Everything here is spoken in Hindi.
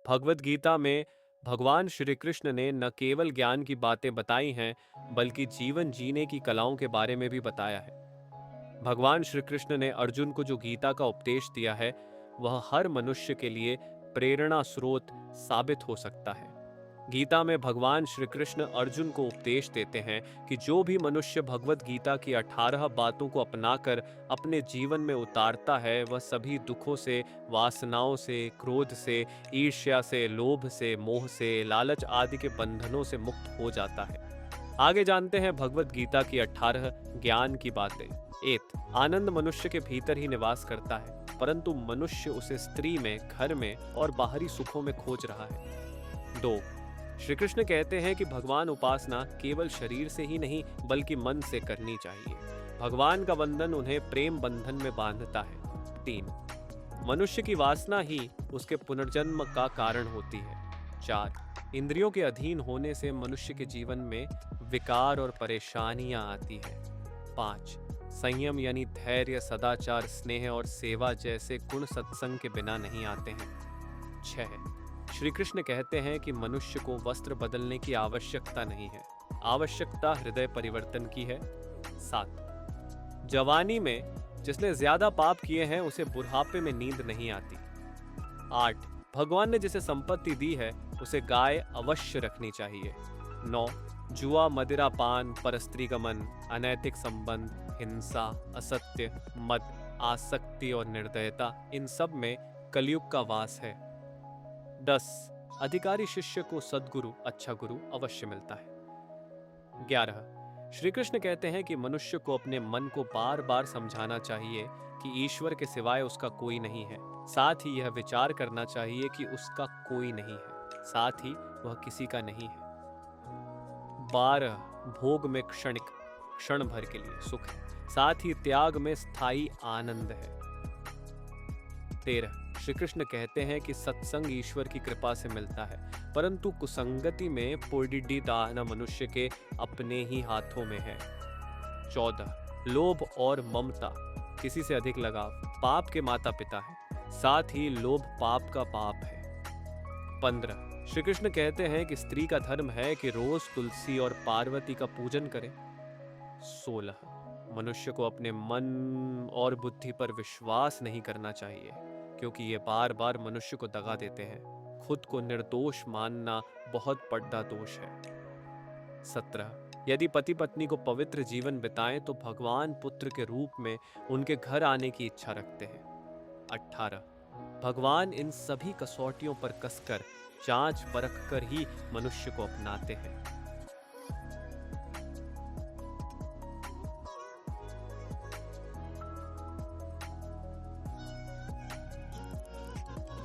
भगवत गीता में भगवान श्री कृष्ण ने न केवल ज्ञान की बातें बताई हैं, बल्कि जीवन जीने की कलाओं के बारे में भी बताया है। भगवान श्री कृष्ण ने अर्जुन को जो गीता का उपदेश दिया है, वह हर मनुष्य के लिए प्रेरणा स्रोत साबित हो सकता है। गीता में भगवान श्री कृष्ण अर्जुन को उपदेश देते हैं कि जो भी मनुष्य भगवत गीता की 18 बातों को अपनाकर अपने जीवन में उतारता है, वह सभी दुखों से, वासनाओं से, क्रोध से, ईर्ष्या से, लोभ से, मोह से, लालच आदि के बंधनों से मुक्त हो जाता है। आगे जानते हैं भगवत गीता की 18 ज्ञान की बातें। एत आनंद मनुष्य के भीतर ही निवास करता है, परंतु मनुष्य उसे स्त्री में, घर में और बाहरी सुखों में खोज रहा है। 2, श्री कृष्ण कहते हैं कि भगवान उपासना केवल शरीर से ही नहीं बल्कि मन से करनी चाहिए। भगवान का बंधन उन्हें प्रेम बंधन में बांधता है। 3, मनुष्य की वासना ही उसके पुनर्जन्म का कारण होती है। 4, इंद्रियों के अधीन होने से मनुष्य के जीवन में विकार और परेशानियां आती है। 5, संयम यानी धैर्य, सदाचार, स्नेह और सेवा जैसे गुण सत्संग के बिना नहीं आते हैं। 6, श्री कृष्ण कहते हैं कि मनुष्य को वस्त्र बदलने की आवश्यकता नहीं है, आवश्यकता हृदय परिवर्तन की है। 7, जवानी में जिसने ज्यादा पाप किए हैं उसे बुढ़ापे में नींद नहीं आती। 8, भगवान ने जिसे संपत्ति दी है उसे गाय अवश्य रखनी चाहिए। 9, जुआ, मदिरा पान, परस्त्री गमन, अनैतिक संबंध, हिंसा, असत्य, मद, आसक्ति और निर्दयता, इन सब में कलयुग का वास है। 10, अधिकारी शिष्य को सद्गुरु, अच्छा गुरु अवश्य मिलता है। 11, श्री कृष्ण कहते हैं कि मनुष्य को अपने मन को बार बार समझाना चाहिए कि ईश्वर के सिवाय उसका कोई नहीं है। साथ ही यह विचार करना चाहिए कि उसका कोई नहीं है, साथ ही वह किसी का नहीं है। 12, भोग में क्षणिक, क्षण भर के लिए सुख है, साथ ही त्याग में स्थायी आनंद है। 13, श्री कृष्ण कहते हैं कि सत्संग ईश्वर की कृपा से मिलता है, परंतु कुसंगति में पुडिड्डी दाहना मनुष्य के अपने ही हाथों में है। 14, लोभ और ममता, किसी से अधिक लगाव, पाप के माता पिता है, साथ ही लोभ पाप का पाप है। 15, श्री कृष्ण कहते हैं कि स्त्री का धर्म है कि रोज तुलसी और पार्वती का पूजन करे। 16, मनुष्य को अपने मन और बुद्धि पर विश्वास नहीं करना चाहिए, क्योंकि ये बार बार मनुष्य को दगा देते हैं। खुद को निर्दोष मानना बहुत बड़ा दोष है। 17, यदि पति पत्नी को पवित्र जीवन बिताएं तो भगवान पुत्र के रूप में उनके घर आने की इच्छा रखते हैं। 18, भगवान इन सभी कसौटियों पर कसकर, जांच परख कर ही मनुष्य को अपनाते हैं।